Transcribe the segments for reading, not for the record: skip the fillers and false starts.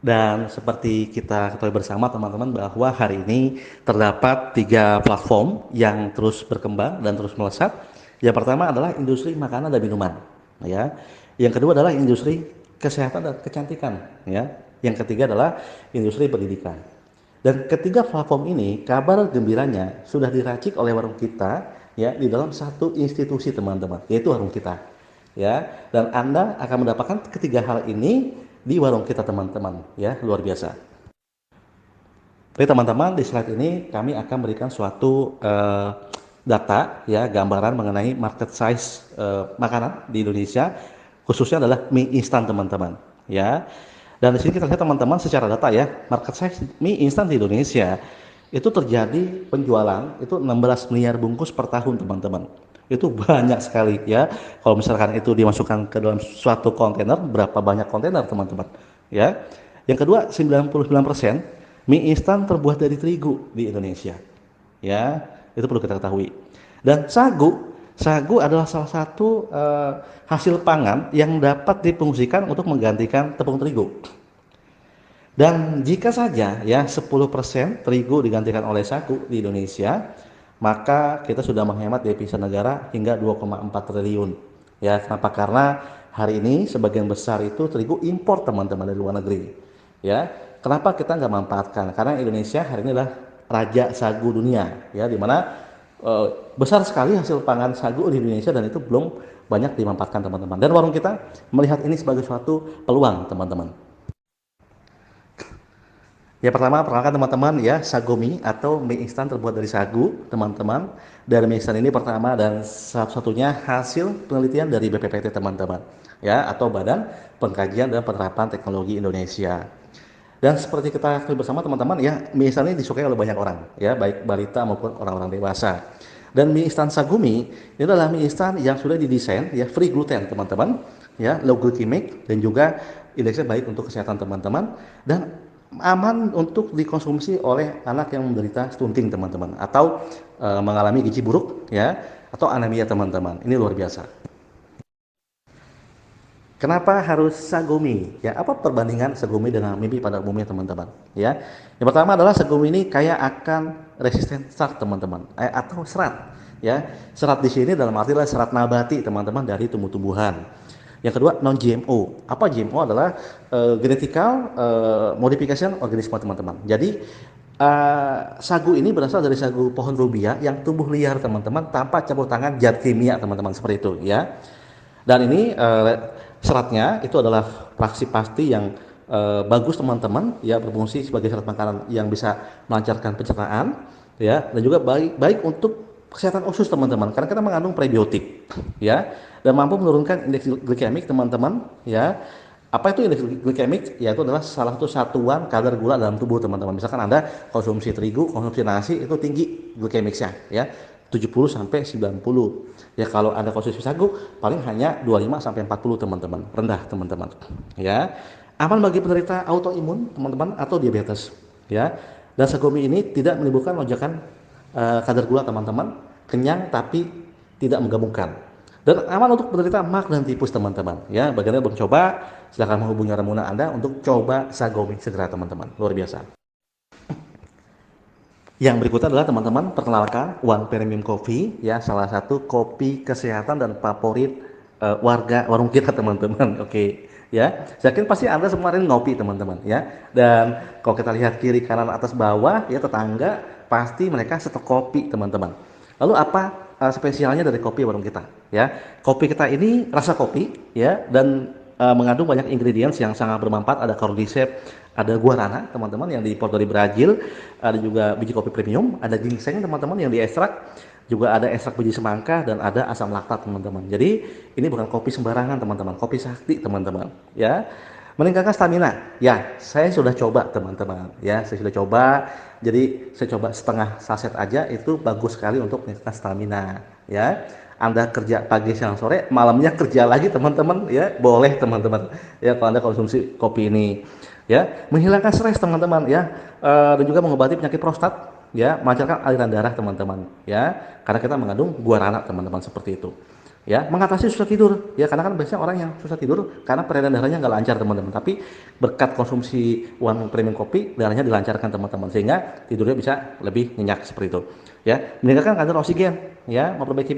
Dan seperti kita ketahui bersama teman-teman bahwa hari ini terdapat 3 platform yang terus berkembang dan terus melesat. Yang pertama adalah industri makanan dan minuman, ya. Yang kedua adalah industri kesehatan dan kecantikan, ya. Yang ketiga adalah industri pendidikan. Dan ketiga platform ini, kabar gembiranya sudah diracik oleh warung kita, ya, di dalam satu institusi teman-teman, yaitu warung kita, ya. Dan Anda akan mendapatkan ketiga hal ini di warung kita teman-teman, ya, luar biasa. Oke teman-teman, di slide ini kami akan memberikan suatu data, ya, gambaran mengenai market size makanan di Indonesia, khususnya adalah mie instan teman-teman, ya. Dan di sini kita lihat teman-teman secara data, ya, market size mie instan di Indonesia itu terjadi penjualan itu 16 miliar bungkus per tahun teman-teman. Itu banyak sekali, ya. Kalau misalkan itu dimasukkan ke dalam suatu kontainer, berapa banyak kontainer teman-teman, ya. Yang kedua, 99% mie instan terbuat dari terigu di Indonesia, ya. Itu perlu kita ketahui. Dan sagu adalah salah satu hasil pangan yang dapat difungsikan untuk menggantikan tepung terigu. Dan jika saja, ya, 10% terigu digantikan oleh sagu di Indonesia, maka kita sudah menghemat devisa negara hingga 2,4 triliun. Ya, kenapa? Karena hari ini sebagian besar itu terigu impor teman-teman dari luar negeri. Ya, kenapa kita nggak manfaatkan? Karena Indonesia hari ini adalah raja sagu dunia, ya, di mana besar sekali hasil pangan sagu di Indonesia dan itu belum banyak dimanfaatkan teman-teman. Dan warung kita melihat ini sebagai suatu peluang teman-teman. Ya pertama, perkenalkan teman-teman, ya, sagu mie atau mie instan terbuat dari sagu teman-teman. Dan mie instan ini pertama dan satu-satunya hasil penelitian dari BPPT teman-teman, ya, atau Badan Pengkajian dan Penerapan Teknologi Indonesia. Dan seperti kita ketahui bersama teman-teman, ya, mie instan ini disukai oleh banyak orang, ya, baik balita maupun orang-orang dewasa. Dan mie instan sagu mie ini adalah mie instan yang sudah didesain, ya, free gluten teman-teman, ya, low glycemic, dan juga indeksnya baik untuk kesehatan teman-teman dan aman untuk dikonsumsi oleh anak yang menderita stunting teman-teman atau mengalami gizi buruk, ya, atau anemia teman-teman. Ini luar biasa. Kenapa harus sagu mie? Ya, apa perbandingan sagu mie dengan mie pada umumnya teman-teman? Ya, yang pertama adalah sagu mie ini kaya akan resisten serat teman-teman, atau serat. Ya, serat di sini dalam arti adalah serat nabati teman-teman dari tumbuh-tumbuhan. Yang kedua, non GMO. Apa GMO? Adalah genetical modification organisme teman-teman. Jadi sagu ini berasal dari sagu pohon rubia yang tumbuh liar teman-teman tanpa campur tangan zat kimia teman-teman, seperti itu, ya. Dan ini seratnya itu adalah fraksi pasti yang bagus teman-teman, ya, berfungsi sebagai serat makanan yang bisa melancarkan pencernaan, ya, dan juga baik untuk kesehatan usus teman-teman karena kita mengandung prebiotik, ya, dan mampu menurunkan indeks glikemik teman-teman, ya. Apa itu indeks glikemik? Yaitu adalah salah satu satuan kadar gula dalam tubuh teman-teman. Misalkan Anda konsumsi terigu, konsumsi nasi, itu tinggi glikemiknya, ya, 70 sampai 90. Ya kalau Anda konsumsi sagu paling hanya 25 sampai 40 teman-teman. Rendah teman-teman. Ya. Aman bagi penderita autoimun teman-teman atau diabetes, ya. Dan sagu mie ini tidak menimbulkan lonjakan kadar gula teman-teman, kenyang tapi tidak menggabungkan. Dan aman untuk penderita MAC dan tipus teman-teman, ya. Bagi Anda belum coba, silakan menghubungi Ramuna Anda untuk coba sagu mie segera teman-teman. Luar biasa. Yang berikutnya adalah teman-teman perkenalkan One Premium Coffee, ya, salah satu kopi kesehatan dan favorit warga warung kita teman-teman. Oke, ya. Yakin pasti Anda semua ini ngopi teman-teman, ya. Dan kalau kita lihat kiri kanan atas bawah, ya, tetangga pasti mereka stok kopi teman-teman. Lalu apa spesialnya dari kopi warung kita, ya? Kopi kita ini rasa kopi, ya, dan mengandung banyak ingredients yang sangat bermanfaat. Ada cordyceps, ada guarana teman-teman yang diimpor dari Brazil, ada juga biji kopi premium, ada ginseng teman-teman yang diekstrak, juga ada ekstrak biji semangka dan ada asam laktat teman-teman. Jadi ini bukan kopi sembarangan teman-teman, kopi sakti teman-teman, ya. Meningkatkan stamina, ya, saya sudah coba teman-teman, ya, saya sudah coba. Jadi saya coba setengah saset aja itu bagus sekali untuk meningkatkan stamina, ya. Anda kerja pagi siang sore, malamnya kerja lagi teman-teman, ya, boleh teman-teman, ya, kalau Anda konsumsi kopi ini, ya. Menghilangkan stres teman-teman, ya, dan juga mengobati penyakit prostat, ya, melancarkan aliran darah teman-teman, ya, karena kita mengandung guarana teman-teman, seperti itu. Ya, mengatasi susah tidur ya, karena kan biasanya orang yang susah tidur karena peredaran darahnya nggak lancar teman-teman, tapi berkat konsumsi One Premium Kopi darahnya dilancarkan teman-teman, sehingga tidurnya bisa lebih nyenyak seperti itu ya. Meningkatkan kadar oksigen ya, memperbaiki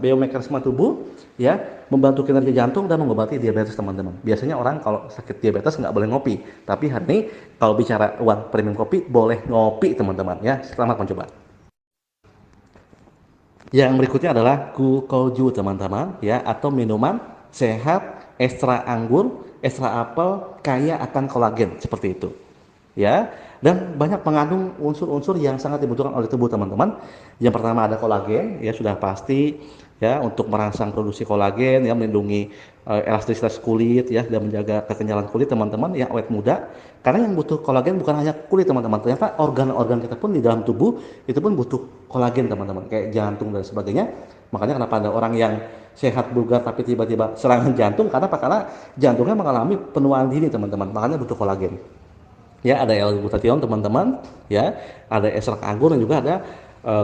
biomekanisme tubuh ya, membantu kinerja jantung dan mengobati diabetes teman-teman. Biasanya orang kalau sakit diabetes nggak boleh ngopi, tapi hari ini kalau bicara One Premium Kopi boleh ngopi teman-teman ya. Selamat mencoba. Yang berikutnya adalah Gukoju teman-teman ya, atau minuman sehat ekstra anggur, ekstra apel, kaya akan kolagen seperti itu. Ya, dan banyak mengandung unsur-unsur yang sangat dibutuhkan oleh tubuh teman-teman. Yang pertama ada kolagen, ya sudah pasti ya, untuk merangsang produksi kolagen ya, melindungi elastisitas kulit ya, dan menjaga kekenyalan kulit teman-teman yang awet muda. Karena yang butuh kolagen bukan hanya kulit teman-teman, ternyata organ-organ kita pun di dalam tubuh itu pun butuh kolagen teman-teman, kayak jantung dan sebagainya. Makanya kenapa ada orang yang sehat bugar tapi tiba-tiba serangan jantung, karena apa? Karena jantungnya mengalami penuaan dini teman-teman, makanya butuh kolagen. Ya, ada L-glutathione teman-teman ya, ada ekstrak anggur, dan juga ada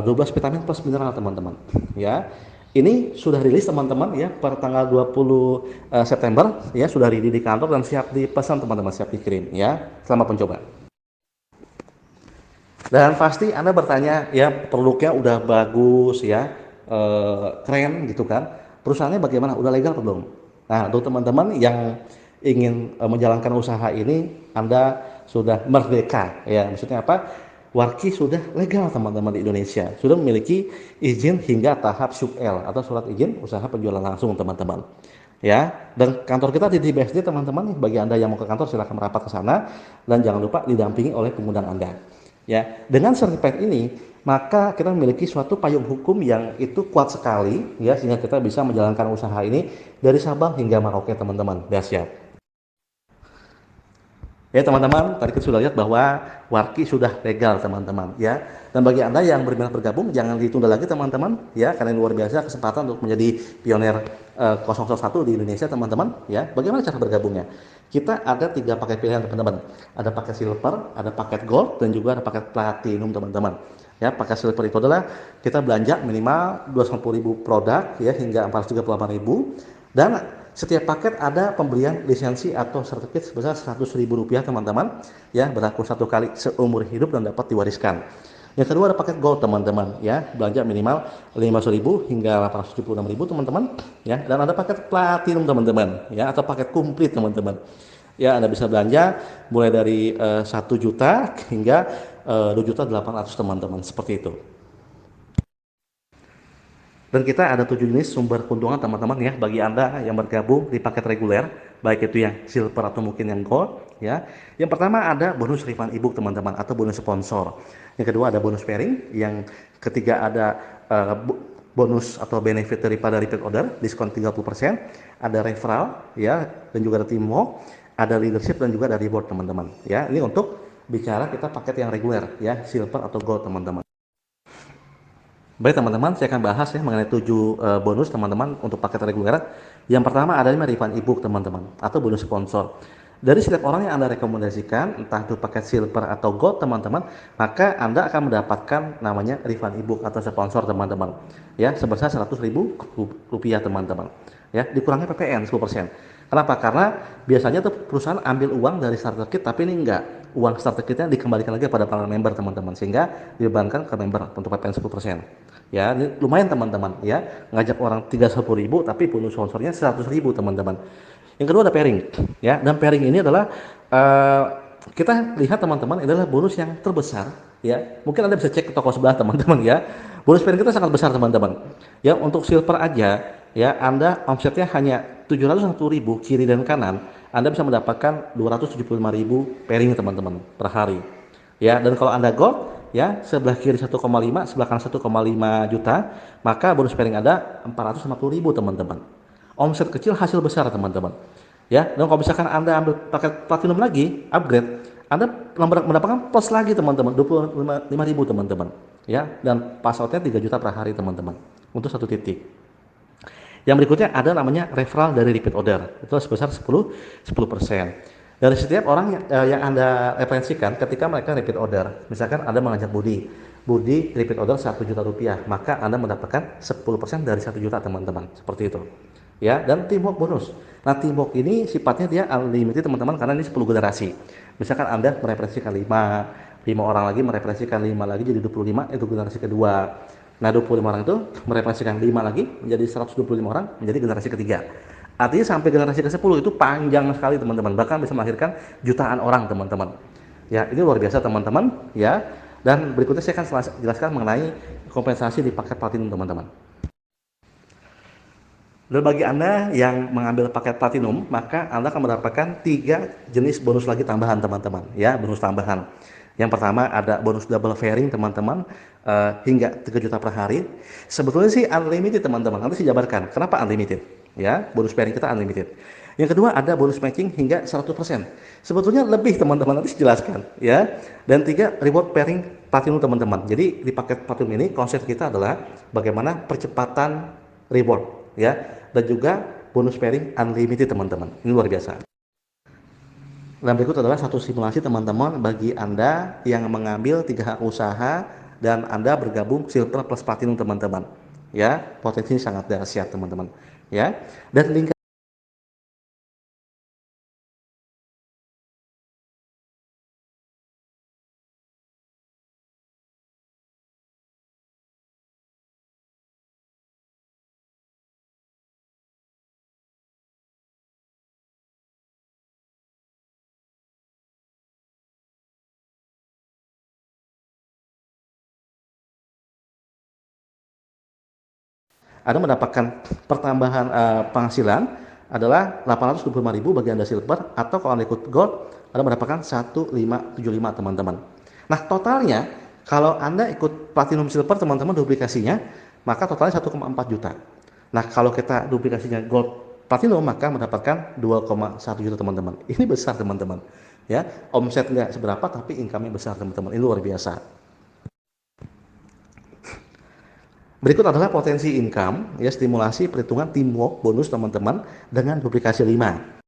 12 vitamin plus mineral teman-teman ya. Ini sudah rilis teman-teman ya, per tanggal 20 September ya, sudah ready di kantor dan siap dipesan teman-teman, siap dikirim ya. Selamat mencoba. Dan pasti Anda bertanya ya, produknya udah bagus ya, keren gitu kan, perusahaannya bagaimana, udah legal atau belum? Nah, untuk teman-teman yang ingin menjalankan usaha ini, Anda sudah merdeka ya. Maksudnya apa? Warki sudah legal teman-teman di Indonesia, sudah memiliki izin hingga tahap SUKL atau surat izin usaha penjualan langsung teman-teman ya. Dan kantor kita di BSD teman-teman, bagi Anda yang mau ke kantor silahkan merapat ke sana, dan jangan lupa didampingi oleh pengundang Anda ya. Dengan sertifikat ini maka kita memiliki suatu payung hukum yang itu kuat sekali ya, sehingga kita bisa menjalankan usaha ini dari Sabang hingga Merauke teman-teman. Dahsyat. Ya teman-teman, tadi kita sudah lihat bahwa Warki sudah legal teman-teman ya. Dan bagi Anda yang berminat bergabung, jangan ditunda lagi teman-teman ya, karena ini luar biasa kesempatan untuk menjadi pionir 001 di Indonesia teman-teman ya. Bagaimana cara bergabungnya? Kita ada 3 paket pilihan teman-teman. Ada paket silver, ada paket gold, dan juga ada paket platinum teman-teman. Ya, paket silver itu adalah kita belanja minimal 250.000 produk ya, hingga 438.000, dan setiap paket ada pembelian lisensi atau sertifikat sebesar Rp100.000 teman-teman ya, berlaku 1 kali seumur hidup dan dapat diwariskan. Yang kedua ada paket gold teman-teman ya, belanja minimal 500.000 hingga 876.000 teman-teman ya. Dan ada paket platinum teman-teman ya, atau paket komplit teman-teman ya. Anda bisa belanja mulai dari 1 juta hingga 2.800.000 teman-teman, seperti itu. Dan kita ada 7 jenis sumber keuntungan teman-teman ya, bagi Anda yang bergabung di paket reguler, baik itu yang silver atau mungkin yang gold ya. Yang pertama ada bonus refund ebook teman-teman, atau bonus sponsor. Yang kedua ada bonus pairing. Yang ketiga ada bonus atau benefit daripada repeat order, diskon 30%, ada referral ya, dan juga ada teamwork, ada leadership, dan juga ada reward teman-teman ya. Ini untuk bicara kita paket yang reguler ya, silver atau gold teman-teman. Baik teman-teman, saya akan bahas ya mengenai 7 bonus teman-teman untuk paket reguler. Yang pertama adalah refund ebook teman-teman, atau bonus sponsor. Dari setiap orang yang Anda rekomendasikan, entah itu paket silver atau gold teman-teman, maka Anda akan mendapatkan namanya refund ebook atau sponsor teman-teman ya, sebesar Rp100.000 teman-teman ya, dikurangi PPN 10%. Kenapa? Karena biasanya tuh perusahaan ambil uang dari starter kit, tapi ini enggak. Uang starter kitnya dikembalikan lagi pada para member teman-teman, sehingga dibebankan ke member untuk PPN 10%. Ya, ini lumayan teman-teman ya. Ngajak orang 30.000 tapi bonus sponsornya 100.000 teman-teman. Yang kedua ada pairing ya. Dan pairing ini adalah kita lihat teman-teman, adalah bonus yang terbesar ya. Mungkin Anda bisa cek ke toko sebelah teman-teman ya. Bonus pairing kita sangat besar teman-teman. Ya, untuk silver aja ya, Anda omsetnya hanya 701.000 kiri dan kanan, Anda bisa mendapatkan 275.000 pairing teman-teman per hari. Ya, dan kalau Anda gold ya, sebelah kiri 1,5, sebelah kanan 1,5 juta, maka bonus pairing Anda 450.000 teman-teman. Omset kecil hasil besar teman-teman. Ya, dan kalau misalkan Anda ambil paket platinum lagi, upgrade, Anda mendapatkan plus lagi teman-teman, 25.000 teman-teman. Ya, dan pass outnya 3 juta per hari teman-teman untuk 1 titik. Yang berikutnya ada namanya referral dari repeat order, itu sebesar 10%. Dari setiap orang yang Anda referensikan ketika mereka repeat order, misalkan Anda mengajak Budi, Budi repeat order 1 juta rupiah, maka Anda mendapatkan 10% dari 1 juta teman-teman, seperti itu ya. Dan teamwork bonus, nah teamwork ini sifatnya dia unlimited teman-teman, karena ini 10 generasi. Misalkan Anda mereferensikan 5 orang lagi mereferensikan 5 lagi jadi 25, itu generasi kedua. Nah 25 orang itu mereferensikan 5 lagi menjadi 125 orang menjadi generasi ketiga. Artinya sampai generasi ke-10 itu panjang sekali teman-teman, bahkan bisa melahirkan jutaan orang teman-teman. Ya, ini luar biasa teman-teman ya. Dan berikutnya saya akan jelaskan mengenai kompensasi di paket platinum teman-teman. Dan bagi Anda yang mengambil paket platinum, maka Anda akan mendapatkan 3 jenis bonus lagi tambahan teman-teman ya, bonus tambahan. Yang pertama ada bonus double fairing teman-teman, hingga 3 juta per hari. Sebetulnya sih unlimited teman-teman, nanti saya jabarkan kenapa unlimited ya, bonus pairing kita unlimited. Yang kedua ada bonus matching hingga 100%. Sebetulnya lebih teman-teman, nanti saya jelaskan ya. Dan 3 reward pairing platinum teman-teman. Jadi di paket platinum ini konsep kita adalah bagaimana percepatan reward ya, dan juga bonus pairing unlimited teman-teman. Ini luar biasa. Dan berikut adalah satu simulasi teman-teman bagi Anda yang mengambil 3 hak usaha dan Anda bergabung silver plus platinum teman-teman ya. Potensi sangat dahsyat teman-teman ya. Dan link Anda mendapatkan pertambahan penghasilan adalah 825.000 bagi Anda silver, atau kalau Anda ikut gold Anda mendapatkan 1575 teman-teman. Nah totalnya kalau Anda ikut platinum silver teman-teman duplikasinya, maka totalnya 1,4 juta. Nah kalau kita duplikasinya gold platinum maka mendapatkan 2,1 juta teman-teman. Ini besar teman-teman ya, omset nggak seberapa tapi income-nya besar teman-teman, ini luar biasa. Berikut adalah potensi income, ya, stimulasi perhitungan teamwork bonus teman-teman dengan duplikasi 5.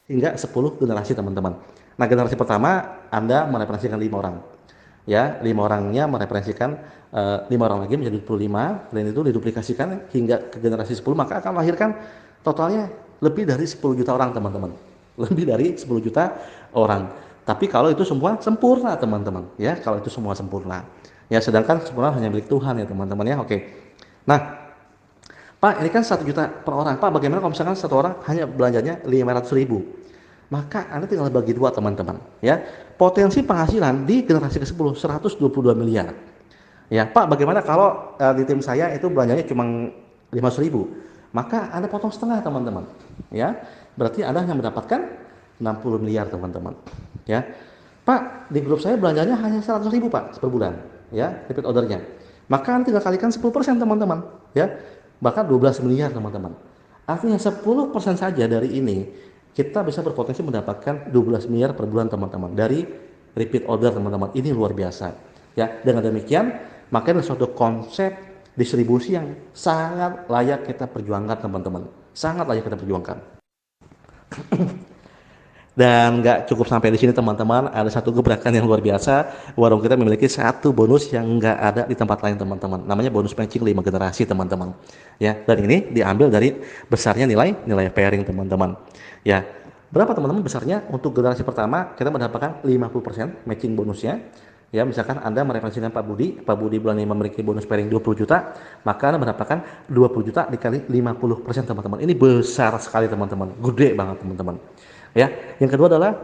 Hingga 10 generasi teman-teman. Nah generasi pertama Anda mereferensikan 5 orang. Ya, 5 orangnya mereferensikan 5 orang lagi menjadi 25, dan itu diduplikasikan hingga ke generasi 10, maka akan melahirkan totalnya lebih dari 10 juta orang teman-teman. Lebih dari 10 juta orang. Tapi kalau itu semua sempurna teman-teman, ya, kalau itu semua sempurna. Ya, sedangkan sempurna hanya milik Tuhan ya teman-teman ya. Oke. Nah, Pak, ini kan 1 juta per orang. Pak, bagaimana kalau misalkan satu orang hanya belanjanya 500.000? Maka Anda tinggal bagi 2 teman-teman. Ya, potensi penghasilan di generasi ke-10 122 miliar. Ya, Pak, bagaimana kalau di tim saya itu belanjanya cuma 500.000? Maka Anda potong setengah teman-teman. Ya, berarti Anda hanya mendapatkan 60 miliar teman-teman. Ya, Pak, di grup saya belanjanya hanya 100.000 Pak per bulan. Ya, repeat ordernya. Maka Anda tinggal kalikan 10% teman-teman. Ya, bahkan 12 miliar teman-teman. Artinya 10% saja dari ini kita bisa berpotensi mendapatkan 12 miliar per bulan teman-teman dari repeat order teman-teman. Ini luar biasa ya. Dengan demikian maka ini suatu konsep distribusi yang sangat layak kita perjuangkan teman-teman, sangat layak kita perjuangkan. Dan nggak cukup sampai di sini teman-teman, ada satu gebrakan yang luar biasa. Warung kita memiliki satu bonus yang nggak ada di tempat lain teman-teman, namanya bonus matching 5 generasi teman-teman ya. Dan ini diambil dari besarnya nilai pairing teman-teman ya. Berapa teman-teman besarnya? Untuk generasi pertama kita mendapatkan 50% matching bonusnya ya. Misalkan Anda mereferensikan Pak Budi bulan ini memiliki bonus pairing 20 juta, maka Anda mendapatkan 20 juta dikali 50% teman-teman. Ini besar sekali teman-teman, gede banget teman-teman ya. Yang kedua adalah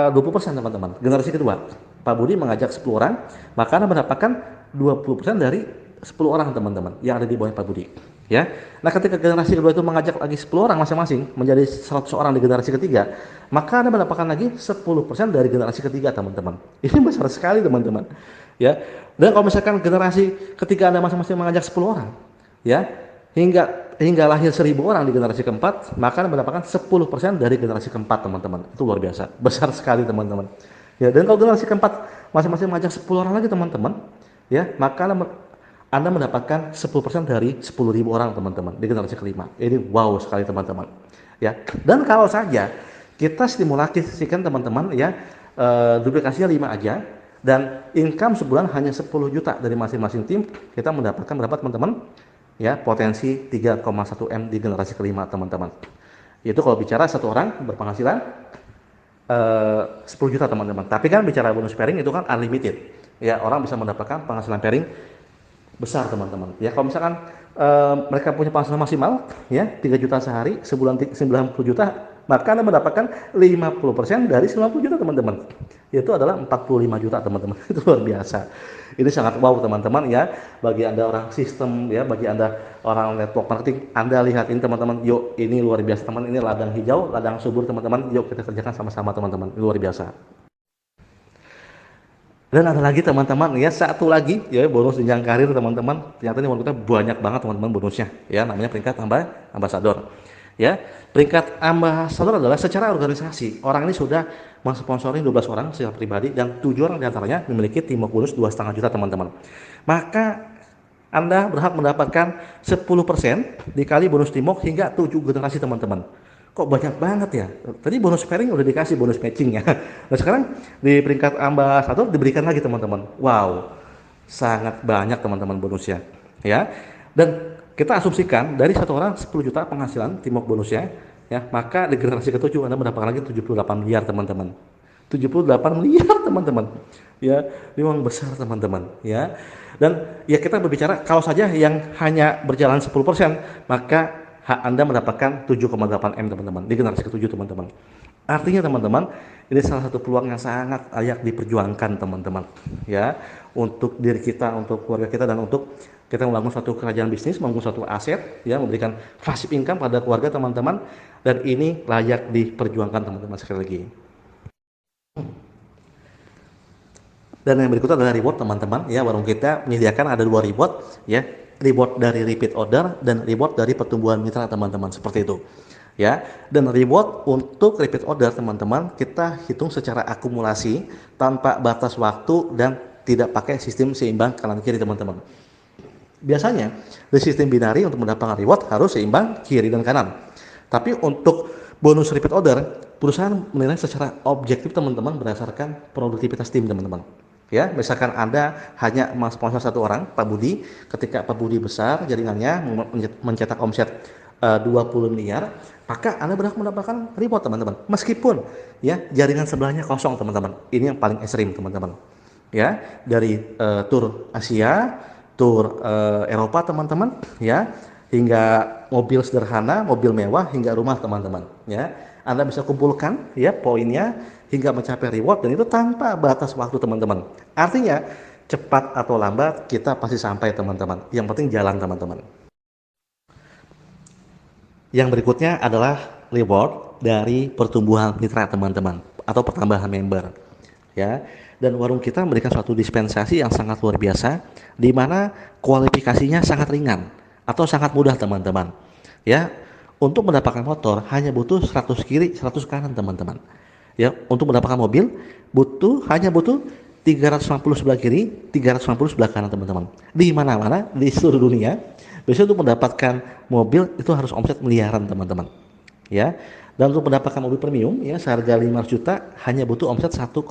20% teman-teman. Generasi kedua, Pak Budi mengajak 10 orang, maka Anda mendapatkan 20% dari 10 orang teman-teman yang ada di bawah Pak Budi ya. Nah ketika generasi kedua itu mengajak lagi 10 orang masing-masing menjadi 100 orang di generasi ketiga, maka Anda mendapatkan lagi 10% dari generasi ketiga teman-teman. Ini besar sekali teman-teman ya. Dan kalau misalkan generasi ketiga Anda masing-masing mengajak 10 orang ya, hingga hingga lahir 1.000 orang di generasi keempat, maka Anda mendapatkan 10% dari generasi keempat, teman-teman. Itu luar biasa, besar sekali, teman-teman. Ya, dan kalau generasi keempat masing-masing mengajak 10 orang lagi, teman-teman, ya, maka Anda mendapatkan 10% dari 10.000 orang, teman-teman, di generasi kelima. Ini wow sekali, teman-teman. Ya, dan kalau saja kita stimulasikan, teman-teman, ya, duplikasinya 5 aja, dan income sebulan hanya 10 juta dari masing-masing tim, kita mendapatkan berapa, teman-teman? Ya, potensi 3,1 M di generasi kelima, teman-teman. Itu kalau bicara satu orang berpenghasilan 10 juta, teman-teman. Tapi kan bicara bonus pairing itu kan unlimited. Ya, orang bisa mendapatkan penghasilan pairing besar, teman-teman. Ya, kalau misalkan mereka punya penghasilan maksimal ya 3 juta sehari, sebulan 90 juta, maka Anda mendapatkan 50% dari 90 juta, teman-teman. Itu adalah 45 juta, teman-teman. Itu luar biasa. Ini sangat wow, teman-teman, ya. Bagi Anda orang sistem, ya, bagi Anda orang network marketing, Anda lihat ini, teman-teman. Yuk, ini luar biasa, teman. Ini ladang hijau, ladang subur, teman-teman. Yuk kita kerjakan sama-sama, teman-teman. Luar biasa. Dan ada lagi, teman-teman, ya, satu lagi ya bonus jenjang karir, teman-teman. Ternyata ini kita banyak banget, teman-teman, bonusnya, ya, namanya peringkat ambasador. Ya, peringkat ambasador adalah secara organisasi orang ini sudah mensponsori 12 orang secara pribadi, dan 7 orang diantaranya memiliki teamwork bonus 2,5 juta, teman-teman. Maka Anda berhak mendapatkan 10% dikali bonus teamwork hingga 7 generasi, teman-teman. Kok banyak banget ya? Tadi bonus pairing udah dikasih, bonus matching ya. Nah, sekarang di peringkat ambasador diberikan lagi, teman-teman. Wow, sangat banyak, teman-teman, bonusnya. Ya, dan kita asumsikan dari satu orang 10 juta penghasilan teamwork bonusnya, ya, maka di generasi ke-7 Anda mendapatkan lagi 78 miliar, teman-teman. 78 miliar, teman-teman. Ya, ini memang besar, teman-teman, ya. Dan ya kita berbicara kalau saja yang hanya berjalan 10%, maka hak Anda mendapatkan 7,8 M, teman-teman, di generasi ke-7, teman-teman. Artinya, teman-teman, ini salah satu peluang yang sangat layak diperjuangkan, teman-teman, ya, untuk diri kita, untuk keluarga kita, dan untuk kita membangun suatu kerajaan bisnis, membangun suatu aset, ya, memberikan passive income pada keluarga, teman-teman, dan ini layak diperjuangkan, teman-teman, sekali lagi. Dan yang berikutnya adalah reward, teman-teman, ya. Warung kita menyediakan ada 2 reward, ya, reward dari repeat order dan reward dari pertumbuhan mitra, teman-teman, seperti itu, ya. Dan reward untuk repeat order, teman-teman, kita hitung secara akumulasi tanpa batas waktu dan tidak pakai sistem seimbang kanan kiri, teman-teman. Biasanya di sistem binari untuk mendapatkan reward harus seimbang kiri dan kanan. Tapi untuk bonus repeat order, perusahaan menilai secara objektif, teman-teman, berdasarkan produktivitas tim, teman-teman. Ya, misalkan Anda hanya mensponsor satu orang, Pak Budi, ketika Pak Budi besar jaringannya mencetak omset 20 miliar, maka Anda berhak mendapatkan reward, teman-teman. Meskipun ya jaringan sebelahnya kosong, teman-teman. Ini yang paling ekstrim, teman-teman. Ya, dari tur Asia, tur Eropa, teman-teman, ya, hingga mobil sederhana, mobil mewah, hingga rumah, teman-teman, ya. Anda bisa kumpulkan ya poinnya hingga mencapai reward, dan itu tanpa batas waktu, teman-teman. Artinya cepat atau lambat kita pasti sampai, teman-teman. Yang penting jalan, teman-teman. Yang berikutnya adalah reward dari pertumbuhan mitra, teman-teman, atau pertambahan member, ya. Dan warung kita memberikan suatu dispensasi yang sangat luar biasa, di mana kualifikasinya sangat ringan atau sangat mudah, teman-teman, ya. Untuk mendapatkan motor hanya butuh 100 kiri 100 kanan, teman-teman, ya. Untuk mendapatkan mobil hanya butuh 350 sebelah kiri 350 sebelah kanan, teman-teman. Di mana-mana di seluruh dunia biasanya untuk mendapatkan mobil itu harus omset miliaran, teman-teman, ya. Dan untuk mendapatkan mobil premium ya seharga 500 juta hanya butuh omset 1,7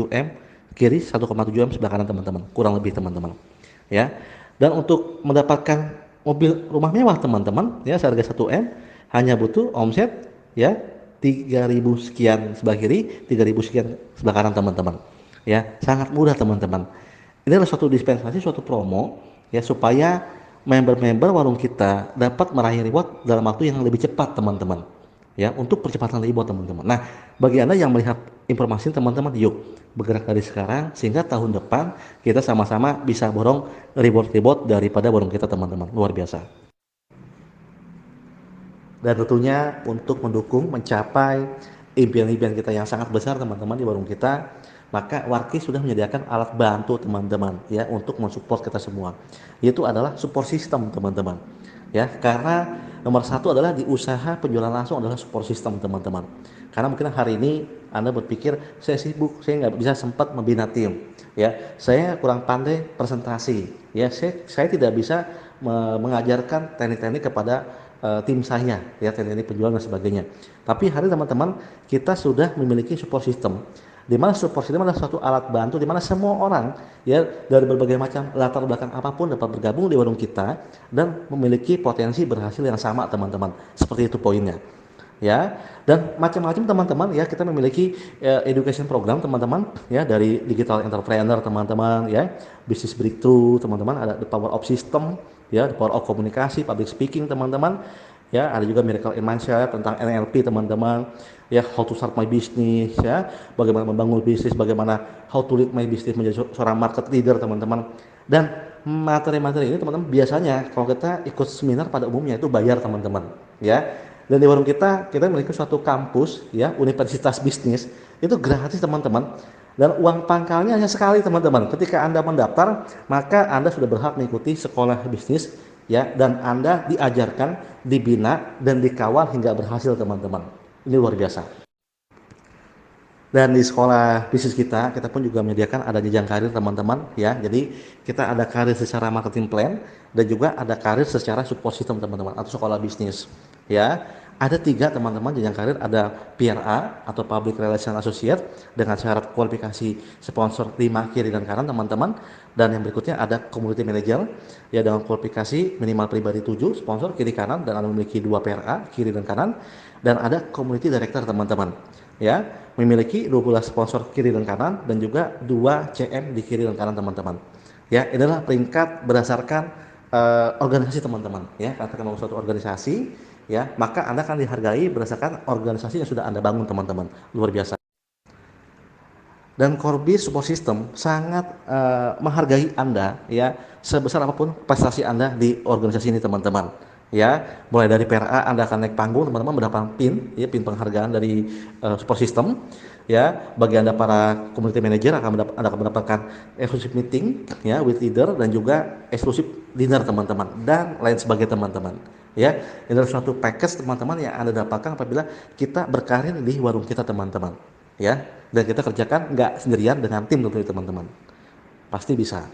M kiri 1,7 M sebelah kanan, teman-teman, kurang lebih, teman-teman, ya. Dan untuk mendapatkan mobil rumah mewah, teman-teman, ya seharga 1 M hanya butuh omset ya 3.000 sekian sebelah kiri 3.000 sekian sebelah kanan, teman-teman, ya. Sangat mudah, teman-teman. Ini adalah suatu dispensasi, suatu promo, ya, supaya member-member warung kita dapat meraih reward dalam waktu yang lebih cepat, teman-teman, ya, untuk percepatan reward, teman-teman. Nah, bagi Anda yang melihat informasi, teman-teman, yuk bergerak dari sekarang sehingga tahun depan kita sama-sama bisa borong reward daripada warung kita, teman-teman. Luar biasa. Dan tentunya untuk mendukung mencapai impian-impian kita yang sangat besar, teman-teman, di warung kita, maka Warki sudah menyediakan alat bantu, teman-teman, ya, untuk mensupport kita semua, yaitu adalah support system, teman-teman, ya. Karena Nomor satu adalah di usaha penjualan langsung adalah support system teman-teman. Karena mungkin hari ini Anda berpikir saya sibuk, saya nggak bisa sempat membina tim, ya. Saya kurang pandai presentasi, ya. Saya tidak bisa mengajarkan teknik-teknik kepada tim saya, ya, teknik-teknik penjualan dan sebagainya. Tapi hari teman-teman kita sudah memiliki support system, di mana support system adalah suatu alat bantu di mana semua orang, ya, dari berbagai macam latar belakang apapun dapat bergabung di warung kita dan memiliki potensi berhasil yang sama teman-teman. Seperti itu poinnya, ya. Dan macam-macam teman-teman, ya, kita memiliki education program teman-teman, ya, dari digital entrepreneur teman-teman, ya, business breakthrough teman-teman, ada the power of system, ya, the power of komunikasi, public speaking teman-teman, ya, ada juga miracle in mindset tentang NLP teman-teman, ya, how to start my business, ya, bagaimana membangun bisnis, bagaimana how to lead my business menjadi seorang market leader teman-teman. Dan materi-materi ini teman-teman biasanya kalau kita ikut seminar pada umumnya itu bayar teman-teman, ya. Dan di warung kita memiliki suatu kampus, ya, universitas bisnis, itu gratis teman-teman. Dan uang pangkalnya hanya sekali teman-teman. Ketika Anda mendaftar, maka Anda sudah berhak mengikuti sekolah bisnis, ya, dan Anda diajarkan, dibina, dan dikawal hingga berhasil teman-teman. Ini luar biasa. Dan di sekolah bisnis kita pun juga menyediakan ada jenjang karir teman-teman, ya. Jadi kita ada karir secara marketing plan dan juga ada karir secara support system teman-teman atau sekolah bisnis, ya. Ada 3 teman-teman jenjang karir, ada PRA atau Public Relation Associate dengan syarat kualifikasi sponsor 5 kiri dan kanan teman-teman. Dan yang berikutnya ada Community Manager, ya, dengan kualifikasi minimal pribadi 7 sponsor kiri kanan dan Anda memiliki 2 PRA kiri dan kanan. Dan ada Community Director teman-teman, ya, memiliki 12 sponsor kiri dan kanan dan juga 2 CM di kiri dan kanan teman-teman. Ya, inilah peringkat berdasarkan organisasi teman-teman, ya. Katakan mau suatu organisasi, ya, maka Anda akan dihargai berdasarkan organisasi yang sudah Anda bangun teman-teman. Luar biasa. Dan Corbis Support System sangat menghargai Anda, ya, sebesar apapun prestasi Anda di organisasi ini teman-teman, ya. Mulai dari PRA Anda akan naik panggung teman-teman, mendapatkan pin, ya, pin penghargaan dari Support System, ya. Bagi Anda para community manager Anda akan mendapatkan exclusive meeting, ya, with leader dan juga exclusive dinner teman-teman dan lain sebagainya teman-teman, ya. Ini adalah suatu package teman-teman yang Anda dapatkan apabila kita berkarir di warung kita teman-teman, ya. Dan kita kerjakan nggak sendirian, dengan tim tentunya teman-teman. Pasti bisa.